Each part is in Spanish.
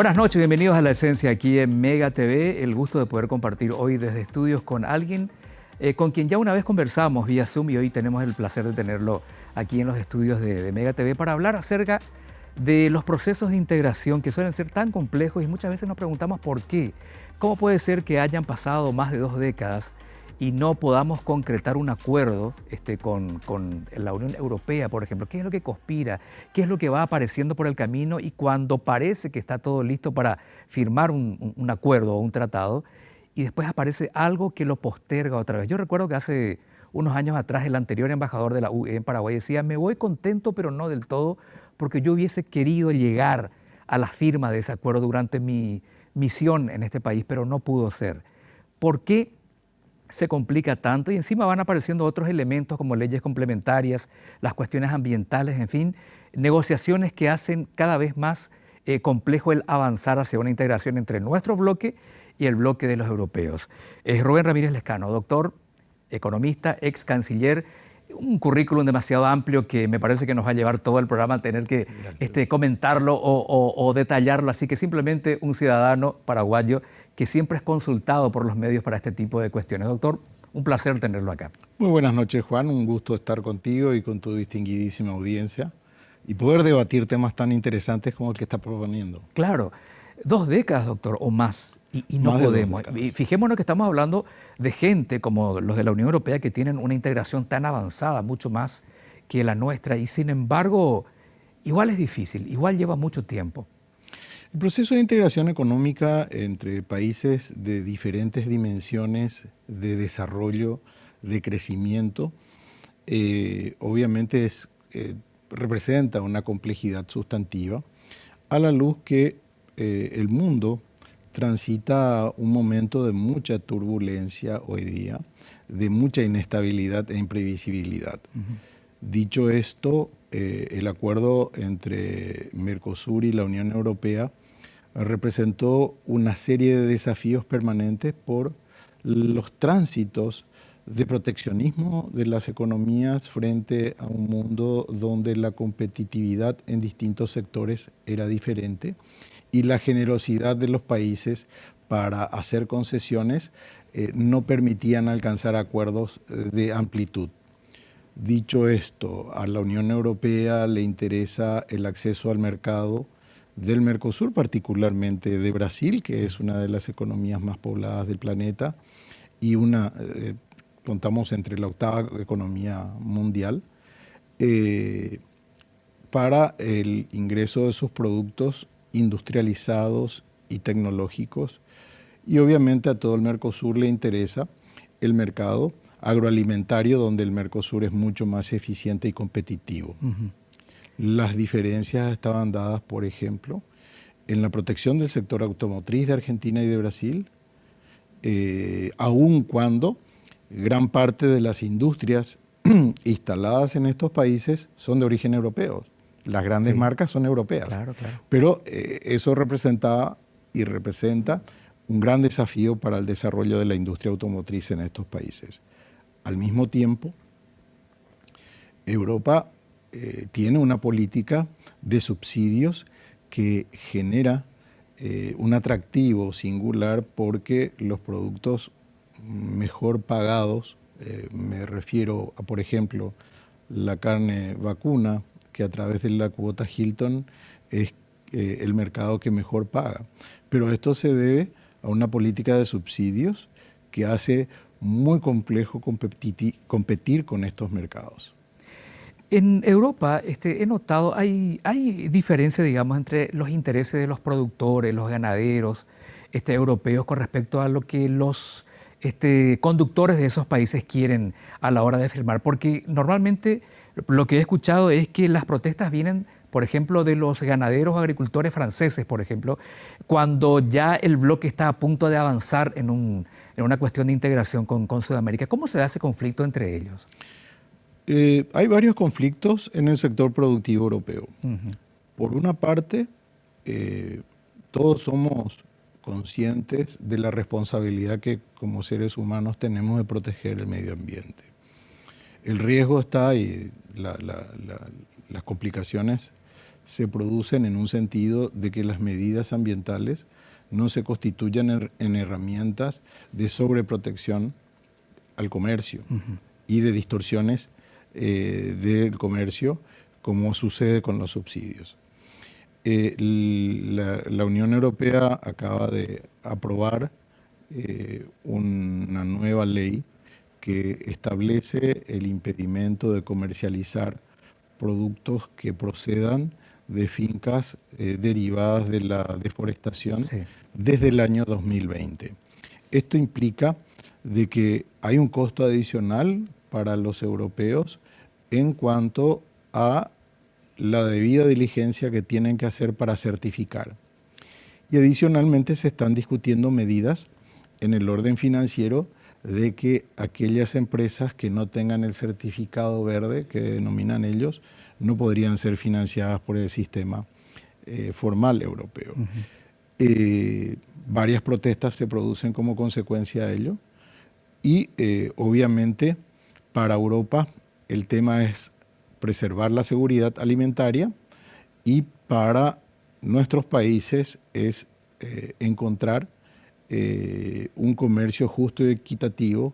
Buenas noches, bienvenidos a La Esencia aquí en Mega TV. El gusto de poder compartir hoy desde estudios con alguien con quien ya una vez conversamos vía Zoom y hoy tenemos el placer de tenerlo aquí en los estudios de Mega TV para hablar acerca de los procesos de integración que suelen ser tan complejos y muchas veces nos preguntamos por qué. ¿Cómo puede ser que hayan pasado más de 2 décadas y no podamos concretar un acuerdo con la Unión Europea, por ejemplo? ¿Qué es lo que conspira? ¿Qué es lo que va apareciendo por el camino? Y cuando parece que está todo listo para firmar un acuerdo o un tratado, y después aparece algo que lo posterga otra vez. Yo recuerdo que hace unos años atrás el anterior embajador de la UE en Paraguay decía: me voy contento pero no del todo, porque yo hubiese querido llegar a la firma de ese acuerdo durante mi misión en este país, pero no pudo ser. ¿Por qué se complica tanto? Y encima van apareciendo otros elementos como leyes complementarias, las cuestiones ambientales, en fin, negociaciones que hacen cada vez más complejo el avanzar hacia una integración entre nuestro bloque y el bloque de los europeos. Rubén Ramírez Lescano, doctor, economista, ex canciller, un currículum demasiado amplio que me parece que nos va a llevar todo el programa a tener que comentarlo o detallarlo, así que simplemente un ciudadano paraguayo que siempre es consultado por los medios para este tipo de cuestiones. Doctor, un placer tenerlo acá. Muy buenas noches, Juan. Un gusto estar contigo y con tu distinguidísima audiencia y poder debatir temas tan interesantes como el que está proponiendo. Claro, 2 décadas, doctor, o más, y no podemos. Y fijémonos que estamos hablando de gente como los de la Unión Europea que tienen una integración tan avanzada, mucho más que la nuestra, y sin embargo, igual es difícil, igual lleva mucho tiempo. El proceso de integración económica entre países de diferentes dimensiones de desarrollo, de crecimiento, obviamente representa una complejidad sustantiva, a la luz que el mundo transita un momento de mucha turbulencia hoy día, de mucha inestabilidad e imprevisibilidad. Dicho esto, el acuerdo entre Mercosur y la Unión Europea representó una serie de desafíos permanentes por los tránsitos de proteccionismo de las economías frente a un mundo donde la competitividad en distintos sectores era diferente y la generosidad de los países para hacer concesiones no permitían alcanzar acuerdos de amplitud. Dicho esto, a la Unión Europea le interesa el acceso al mercado del Mercosur, particularmente de Brasil, que es una de las economías más pobladas del planeta y contamos entre la 8ª economía mundial, para el ingreso de sus productos industrializados y tecnológicos. Y obviamente a todo el Mercosur le interesa el mercado agroalimentario, donde el Mercosur es mucho más eficiente y competitivo. Las diferencias estaban dadas, por ejemplo, en la protección del sector automotriz de Argentina y de Brasil, aun cuando gran parte de las industrias instaladas en estos países son de origen europeo. Las grandes marcas son europeas. Claro, claro. Pero eso representaba y representa un gran desafío para el desarrollo de la industria automotriz en estos países. Al mismo tiempo, Europa tiene una política de subsidios que genera un atractivo singular porque los productos mejor pagados, me refiero a, por ejemplo, la carne vacuna, que a través de la cuota Hilton es el mercado que mejor paga. Pero esto se debe a una política de subsidios que hace muy complejo competir con estos mercados. En Europa he notado, hay diferencia, digamos, entre los intereses de los productores, los ganaderos europeos con respecto a lo que los conductores de esos países quieren a la hora de firmar. Porque normalmente lo que he escuchado es que las protestas vienen, por ejemplo, de los ganaderos o agricultores franceses, por ejemplo, cuando ya el bloque está a punto de avanzar en una cuestión de integración con Sudamérica. ¿Cómo se da ese conflicto entre ellos? Hay varios conflictos en el sector productivo europeo. Por una parte, todos somos conscientes de la responsabilidad que como seres humanos tenemos de proteger el medio ambiente. El riesgo está y las complicaciones se producen en un sentido de que las medidas ambientales no se constituyan en herramientas de sobreprotección al comercio y de distorsiones del comercio, como sucede con los subsidios. La Unión Europea acaba de aprobar una nueva ley que establece el impedimento de comercializar productos que procedan de fincas derivadas de la deforestación Sí. desde el año 2020. Esto implica de que hay un costo adicional para los europeos en cuanto a la debida diligencia que tienen que hacer para certificar. Y adicionalmente se están discutiendo medidas en el orden financiero de que aquellas empresas que no tengan el certificado verde, que denominan ellos, no podrían ser financiadas por el sistema formal europeo. Varias protestas se producen como consecuencia de ello y obviamente para Europa el tema es preservar la seguridad alimentaria y para nuestros países es encontrar un comercio justo y equitativo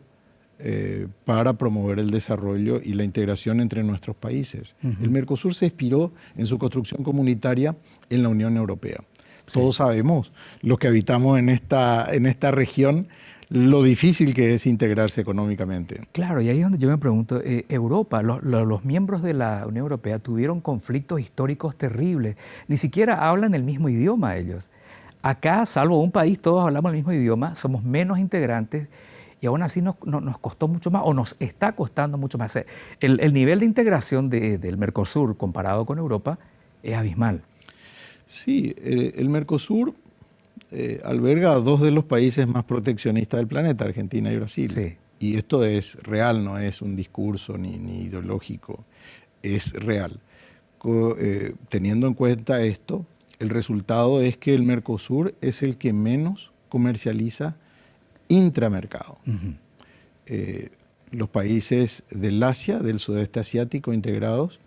para promover el desarrollo y la integración entre nuestros países. El Mercosur se inspiró en su construcción comunitaria en la Unión Europea. Sí. Todos sabemos, los que habitamos en esta región, lo difícil que es integrarse económicamente. Claro, y ahí es donde yo me pregunto, Europa, los miembros de la Unión Europea tuvieron conflictos históricos terribles, ni siquiera hablan el mismo idioma ellos. Acá, salvo un país, todos hablamos el mismo idioma, somos menos integrantes y aún así nos costó mucho más, o nos está costando mucho más. El nivel de integración del Mercosur comparado con Europa es abismal. Sí, el Mercosur alberga a dos de los países más proteccionistas del planeta, Argentina y Brasil. Sí. Y esto es real, no es un discurso ni ideológico, es real. Teniendo en cuenta esto, el resultado es que el Mercosur es el que menos comercializa intramercado. Los países del Asia, del sudeste asiático integrados,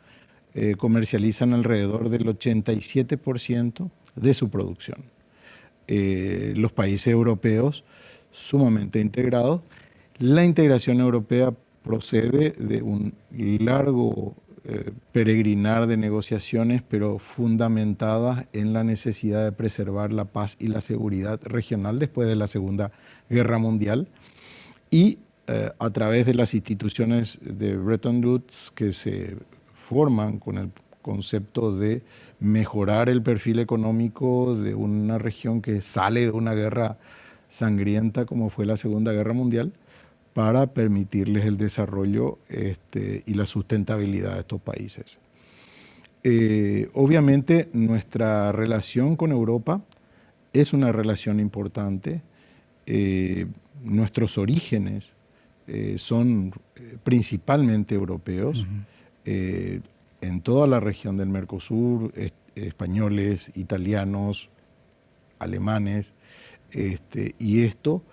comercializan alrededor del 87% de su producción. Los países europeos sumamente integrados. La integración europea procede de un largo peregrinar de negociaciones, pero fundamentadas en la necesidad de preservar la paz y la seguridad regional después de la Segunda Guerra Mundial y a través de las instituciones de Bretton Woods que se forman con el concepto de mejorar el perfil económico de una región que sale de una guerra sangrienta como fue la Segunda Guerra Mundial, para permitirles el desarrollo y la sustentabilidad de estos países. Obviamente nuestra relación con Europa es una relación importante. Nuestros orígenes son principalmente europeos. En toda la región del Mercosur, españoles, italianos, alemanes, y esto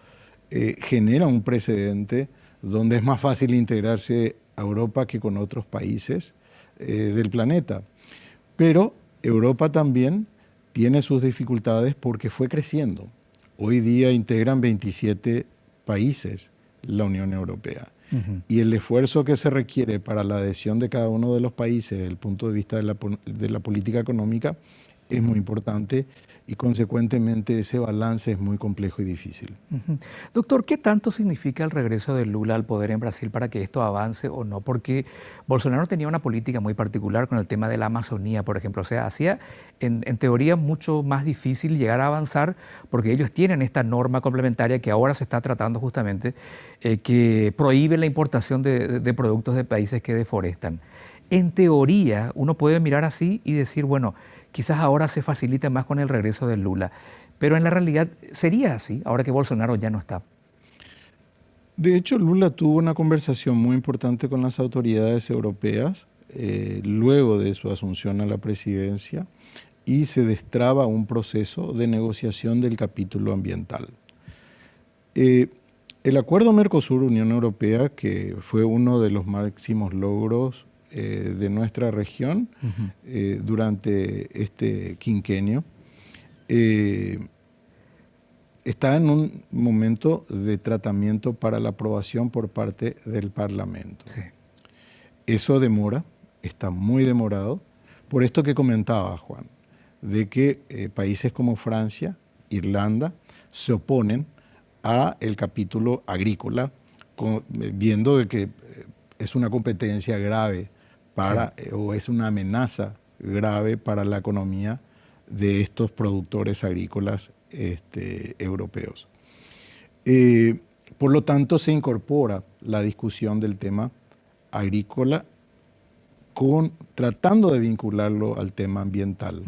genera un precedente donde es más fácil integrarse a Europa que con otros países del planeta. Pero Europa también tiene sus dificultades porque fue creciendo. Hoy día integran 27 países la Unión Europea. Y el esfuerzo que se requiere para la adhesión de cada uno de los países desde el punto de vista de la política económica es muy importante y consecuentemente ese balance es muy complejo y difícil. Doctor, ¿qué tanto significa el regreso de Lula al poder en Brasil para que esto avance o no? Porque Bolsonaro tenía una política muy particular con el tema de la Amazonía, por ejemplo. O sea, hacía en teoría mucho más difícil llegar a avanzar porque ellos tienen esta norma complementaria que ahora se está tratando justamente, que prohíbe la importación de productos de países que deforestan. En teoría, uno puede mirar así y decir, bueno, quizás ahora se facilite más con el regreso de Lula. Pero en la realidad sería así, ahora que Bolsonaro ya no está. De hecho, Lula tuvo una conversación muy importante con las autoridades europeas luego de su asunción a la presidencia y se destraba un proceso de negociación del capítulo ambiental. El acuerdo Mercosur-Unión Europea, que fue uno de los máximos logros de nuestra región durante este quinquenio está en un momento de tratamiento para la aprobación por parte del Parlamento. Sí. Eso demora, está muy demorado, por esto que comentaba Juan, de que países como Francia, Irlanda, se oponen a el capítulo agrícola, viendo de que es una competencia grave para, o es una amenaza grave para la economía de estos productores agrícolas europeos. Por lo tanto, se incorpora la discusión del tema agrícola tratando de vincularlo al tema ambiental.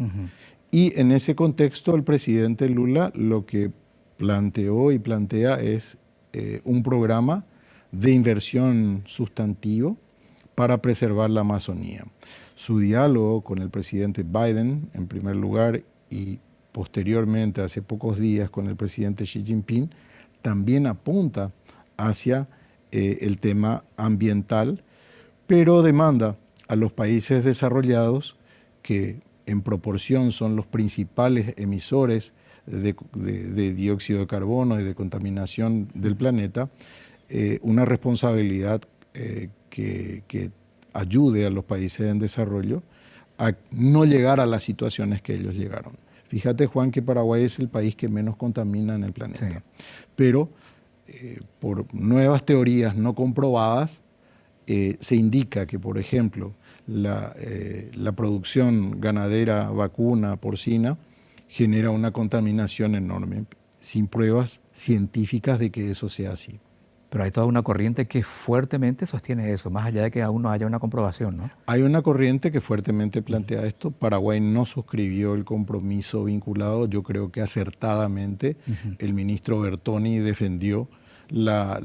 Y en ese contexto, el presidente Lula lo que planteó y plantea es un programa de inversión sustantivo para preservar la Amazonía. Su diálogo con el presidente Biden, en primer lugar, y posteriormente, hace pocos días, con el presidente Xi Jinping, también apunta hacia el tema ambiental, pero demanda a los países desarrollados, que en proporción son los principales emisores de dióxido de carbono y de contaminación del planeta, una responsabilidad que ayude a los países en desarrollo a no llegar a las situaciones que ellos llegaron. Fíjate, Juan, que Paraguay es el país que menos contamina en el planeta. Sí. Pero por nuevas teorías no comprobadas, se indica que, por ejemplo, la producción ganadera vacuna porcina genera una contaminación enorme, sin pruebas científicas de que eso sea así. Pero hay toda una corriente que fuertemente sostiene eso, más allá de que aún no haya una comprobación, ¿no? Hay una corriente que fuertemente plantea esto. Paraguay no suscribió el compromiso vinculado. Yo creo que acertadamente el ministro Bertoni defendió la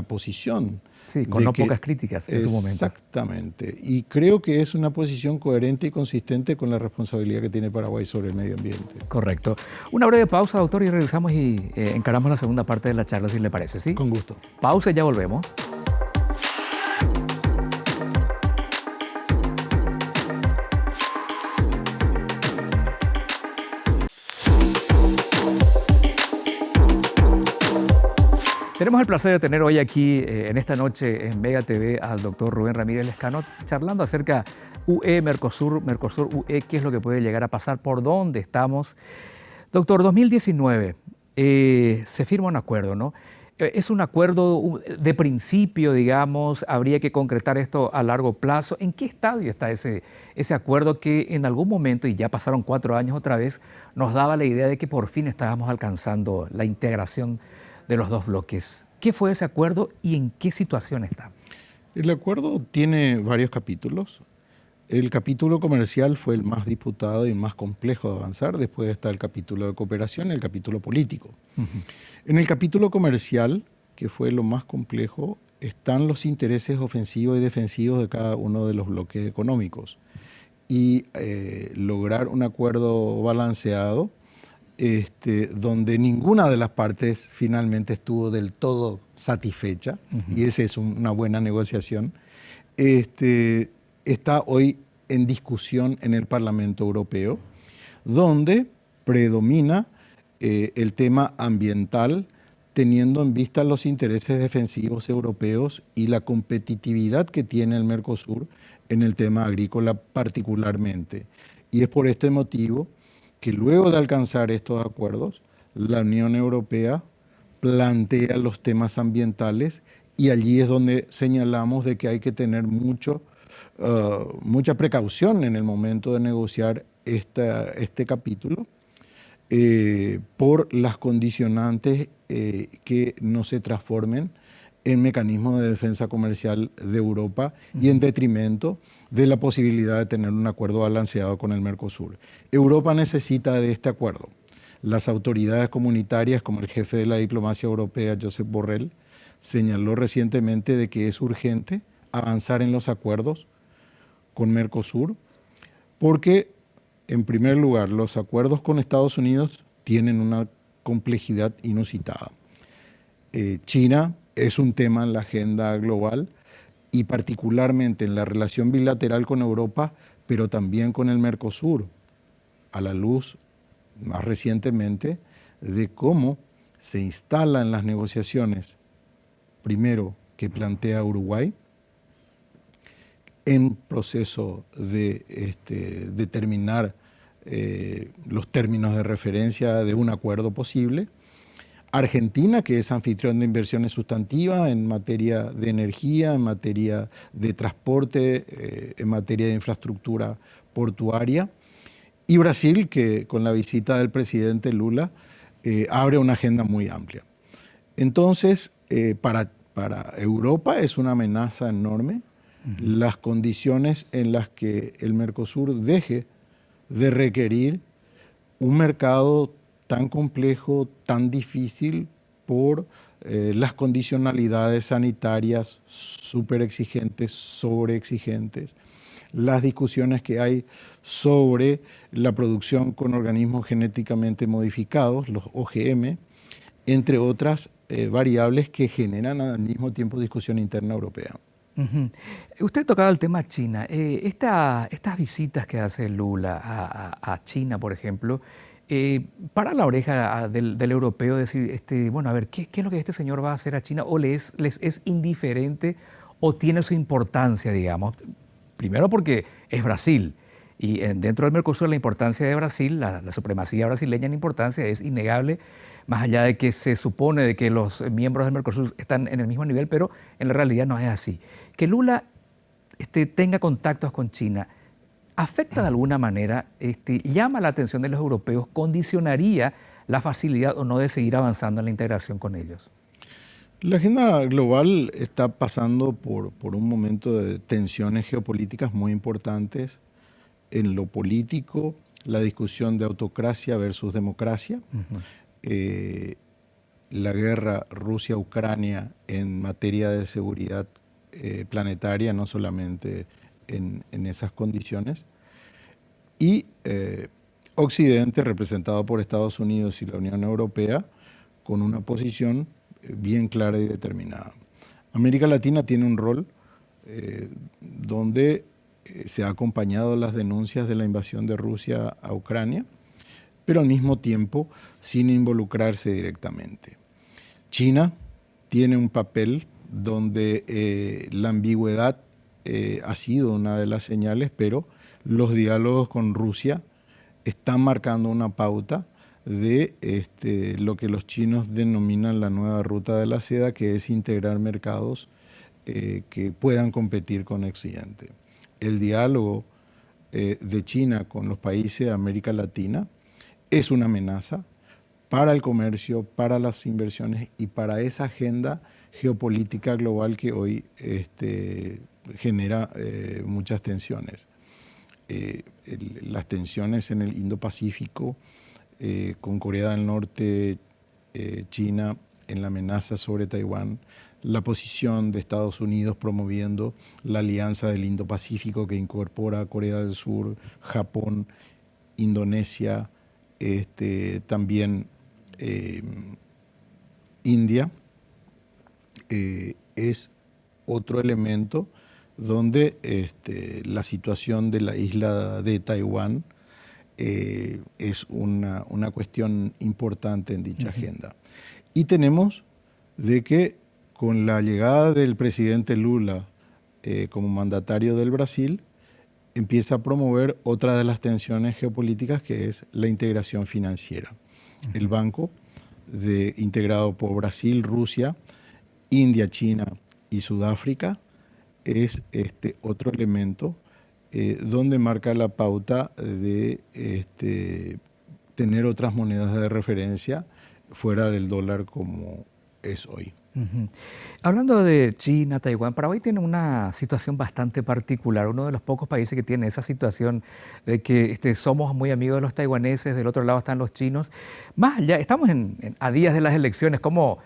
posición. Sí, con no pocas críticas en su momento. Exactamente. Y creo que es una posición coherente y consistente con la responsabilidad que tiene Paraguay sobre el medio ambiente. Correcto. Una breve pausa, doctor, y regresamos y encaramos la segunda parte de la charla, si le parece, ¿sí? Con gusto. Pausa y ya volvemos. Tenemos el placer de tener hoy aquí, en esta noche, en Mega TV, al doctor Rubén Ramírez Lescano, charlando acerca UE, Mercosur, Mercosur, UE, qué es lo que puede llegar a pasar, por dónde estamos. Doctor, 2019, se firma un acuerdo, ¿no? Es un acuerdo de principio, digamos, habría que concretar esto a largo plazo. ¿En qué estadio está ese acuerdo que en algún momento, y ya pasaron 4 años otra vez, nos daba la idea de que por fin estábamos alcanzando la integración de los dos bloques? ¿Qué fue ese acuerdo y en qué situación está? El acuerdo tiene varios capítulos. El capítulo comercial fue el más disputado y más complejo de avanzar. Después está el capítulo de cooperación y el capítulo político. En el capítulo comercial, que fue lo más complejo, están los intereses ofensivos y defensivos de cada uno de los bloques económicos. Y lograr un acuerdo balanceado, donde ninguna de las partes finalmente estuvo del todo satisfecha, y esa es una buena negociación, está hoy en discusión en el Parlamento Europeo, donde predomina el tema ambiental, teniendo en vista los intereses defensivos europeos y la competitividad que tiene el Mercosur en el tema agrícola particularmente. Y es por este motivo que luego de alcanzar estos acuerdos, la Unión Europea plantea los temas ambientales, y allí es donde señalamos de que hay que tener mucha precaución en el momento de negociar este capítulo, por las condicionantes que no se transformen en mecanismos de defensa comercial de Europa y en detrimento de la posibilidad de tener un acuerdo balanceado con el Mercosur. Europa necesita de este acuerdo. Las autoridades comunitarias, como el jefe de la diplomacia europea, Josep Borrell, señaló recientemente de que es urgente avanzar en los acuerdos con Mercosur, porque, en primer lugar, los acuerdos con Estados Unidos tienen una complejidad inusitada. China es un tema en la agenda global, y particularmente en la relación bilateral con Europa, pero también con el Mercosur, a la luz más recientemente de cómo se instala en las negociaciones, primero que plantea Uruguay, en proceso de determinar los términos de referencia de un acuerdo posible. Argentina, que es anfitrión de inversiones sustantivas en materia de energía, en materia de transporte, en materia de infraestructura portuaria. Y Brasil, que con la visita del presidente Lula abre una agenda muy amplia. Entonces, para Europa es una amenaza enorme las condiciones en las que el Mercosur deje de requerir un mercado tan complejo, tan difícil por las condicionalidades sanitarias súper exigentes, sobreexigentes, las discusiones que hay sobre la producción con organismos genéticamente modificados, los OGM, entre otras variables que generan al mismo tiempo discusión interna europea. Uh-huh. Usted tocaba el tema China. Estas visitas que hace Lula a China, por ejemplo, para la oreja del europeo decir, bueno, a ver, ¿qué es lo que este señor va a hacer a China? ¿O les es indiferente o tiene su importancia, digamos? Primero porque es Brasil. Y dentro del Mercosur la importancia de Brasil, la supremacía brasileña en importancia es innegable, más allá de que se supone de que los miembros del Mercosur están en el mismo nivel, pero en la realidad no es así. Que Lula tenga contactos con China, ¿afecta de alguna manera, llama la atención de los europeos, condicionaría la facilidad o no de seguir avanzando en la integración con ellos? La agenda global está pasando por un momento de tensiones geopolíticas muy importantes. En lo político, la discusión de autocracia versus democracia, la guerra Rusia-Ucrania en materia de seguridad planetaria, no solamente en esas condiciones, y Occidente, representado por Estados Unidos y la Unión Europea, con una posición bien clara y determinada. América Latina tiene un rol donde se ha acompañado las denuncias de la invasión de Rusia a Ucrania, pero al mismo tiempo sin involucrarse directamente. China tiene un papel donde la ambigüedad ha sido una de las señales, pero los diálogos con Rusia están marcando una pauta de lo que los chinos denominan la nueva ruta de la seda, que es integrar mercados que puedan competir con Occidente. El diálogo de China con los países de América Latina es una amenaza para el comercio, para las inversiones y para esa agenda geopolítica global que hoy genera muchas tensiones. Las tensiones en el Indo-Pacífico, con Corea del Norte, China, en la amenaza sobre Taiwán, la posición de Estados Unidos promoviendo la alianza del Indo-Pacífico que incorpora a Corea del Sur, Japón, Indonesia, también India, es otro elemento donde la situación de la isla de Taiwán es una cuestión importante en dicha agenda. Y tenemos de que con la llegada del presidente Lula como mandatario del Brasil, empieza a promover otra de las tensiones geopolíticas, que es la integración financiera. El banco, integrado por Brasil, Rusia, India, China y Sudáfrica, es otro elemento donde marca la pauta de tener otras monedas de referencia fuera del dólar como es hoy. Hablando de China, Taiwán, Paraguay tiene una situación bastante particular, uno de los pocos países que tiene esa situación de que somos muy amigos de los taiwaneses, del otro lado están los chinos. Más allá, estamos a días de las elecciones, ¿cómo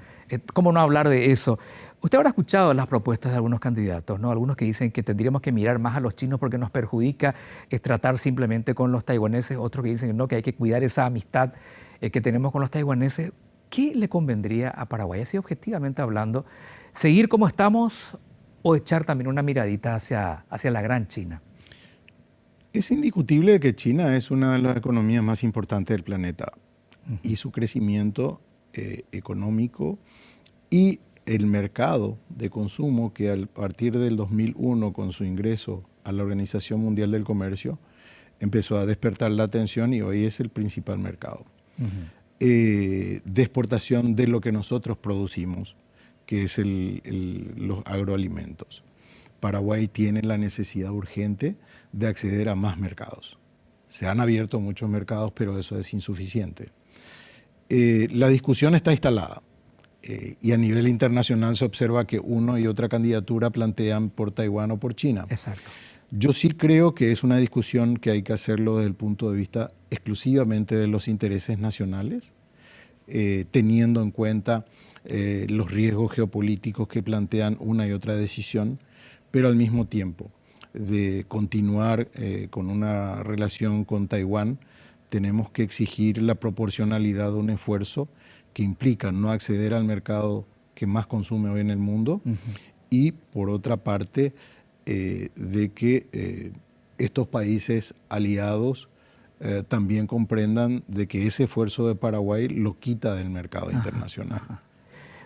no hablar de eso? Usted habrá escuchado las propuestas de algunos candidatos, ¿no? Algunos que dicen que tendríamos que mirar más a los chinos porque nos perjudica tratar simplemente con los taiwaneses, otros que dicen no, que hay que cuidar esa amistad que tenemos con los taiwaneses. ¿Qué le convendría a Paraguay, así objetivamente hablando, seguir como estamos o echar también una miradita hacia la gran China? Es indiscutible que China es una de las economías más importantes del planeta y su crecimiento económico y el mercado de consumo que a partir del 2001 con su ingreso a la Organización Mundial del Comercio empezó a despertar la atención y hoy es el principal mercado de exportación de lo que nosotros producimos, que es los agroalimentos. Paraguay tiene la necesidad urgente de acceder a más mercados. Se han abierto muchos mercados, pero eso es insuficiente. La discusión está instalada y a nivel internacional se observa que una y otra candidatura plantean por Taiwán o por China. Exacto. Yo sí creo que es una discusión que hay que hacerlo desde el punto de vista exclusivamente de los intereses nacionales, teniendo en cuenta los riesgos geopolíticos que plantean una y otra decisión, pero al mismo tiempo de continuar con una relación con Taiwán, tenemos que exigir la proporcionalidad de un esfuerzo que implica no acceder al mercado que más consume hoy en el mundo y, por otra parte, de que estos países aliados también comprendan de que ese esfuerzo de Paraguay lo quita del mercado internacional.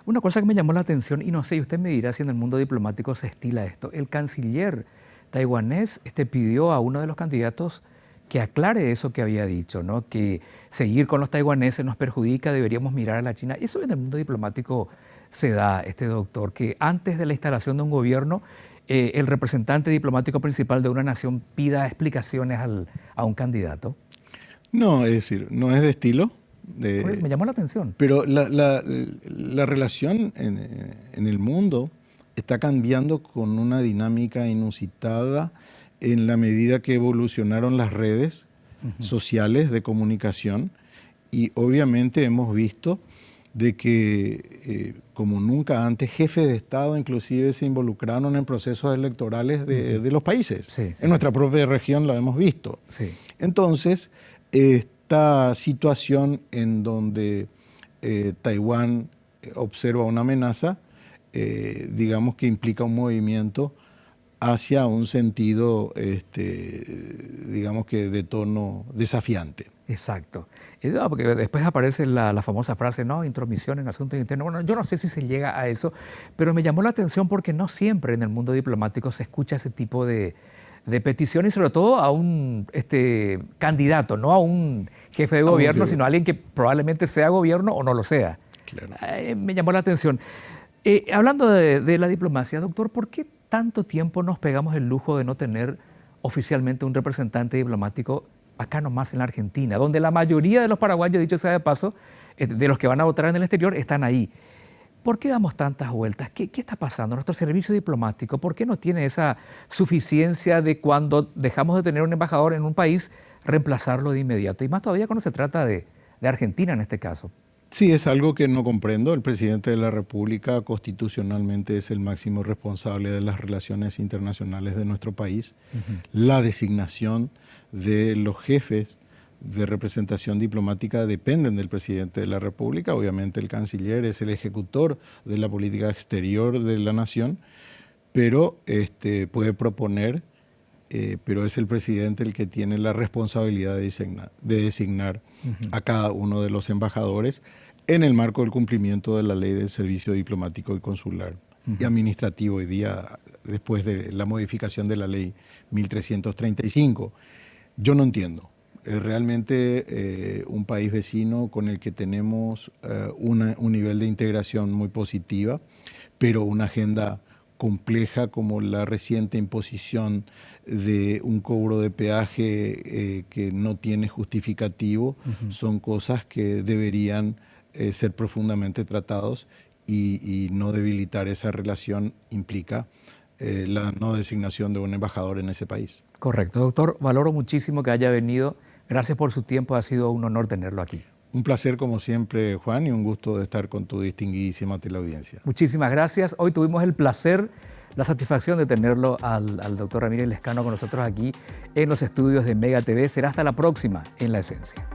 Una cosa que me llamó la atención, y no sé, y usted me dirá si en el mundo diplomático se estila esto, el canciller taiwanés pidió a uno de los candidatos que aclare eso que había dicho, ¿no? Que seguir con los taiwaneses nos perjudica, deberíamos mirar a la China. Eso en el mundo diplomático se da, doctor, que antes de la instalación de un gobierno, el representante diplomático principal de una nación pida explicaciones a un candidato. No, es decir, no es de estilo. Me llamó la atención. Pero la relación en el mundo está cambiando con una dinámica inusitada en la medida que evolucionaron las redes sociales de comunicación y obviamente hemos visto de que como nunca antes jefes de Estado inclusive se involucraron en procesos electorales de los países. Sí. En nuestra propia región lo hemos visto. Sí. Entonces, esta situación en donde Taiwán observa una amenaza, digamos que implica un movimiento hacia un sentido, digamos que de tono desafiante. Exacto. Porque después aparece la famosa frase, no, intromisión en asuntos internos. Bueno, yo no sé si se llega a eso, pero me llamó la atención porque no siempre en el mundo diplomático se escucha ese tipo de peticiones, sobre todo a un candidato, no a un jefe de gobierno, sino a alguien que probablemente sea gobierno o no lo sea. Claro. Me llamó la atención. Hablando de la diplomacia, doctor, ¿por qué tanto tiempo nos pegamos el lujo de no tener oficialmente un representante diplomático acá nomás en la Argentina, donde la mayoría de los paraguayos, dicho sea de paso, de los que van a votar en el exterior, están ahí? ¿Por qué damos tantas vueltas? ¿Qué está pasando? Nuestro servicio diplomático, ¿por qué no tiene esa suficiencia de cuando dejamos de tener un embajador en un país, reemplazarlo de inmediato? Y más todavía cuando se trata de Argentina en este caso. Sí, es algo que no comprendo. El presidente de la República constitucionalmente es el máximo responsable de las relaciones internacionales de nuestro país. La designación de los jefes de representación diplomática dependen del presidente de la República. Obviamente el canciller es el ejecutor de la política exterior de la nación, pero puede proponer, pero es el presidente el que tiene la responsabilidad de designar a cada uno de los embajadores en el marco del cumplimiento de la ley del servicio diplomático y consular y administrativo hoy día, después de la modificación de la ley 1335. Yo no entiendo. Realmente un país vecino con el que tenemos un nivel de integración muy positiva, pero una agenda compleja como la reciente imposición de un cobro de peaje que no tiene justificativo, son cosas que deberían ser profundamente tratados y no debilitar esa relación implica la no designación de un embajador en ese país. Correcto, doctor. Valoro muchísimo que haya venido. Gracias por su tiempo, ha sido un honor tenerlo aquí. Un placer como siempre, Juan, y un gusto de estar con tu distinguidísima teleaudiencia. Muchísimas gracias. Hoy tuvimos el placer, la satisfacción de tenerlo al doctor Ramírez Lescano con nosotros aquí en los estudios de Mega TV. Será hasta la próxima en La Esencia.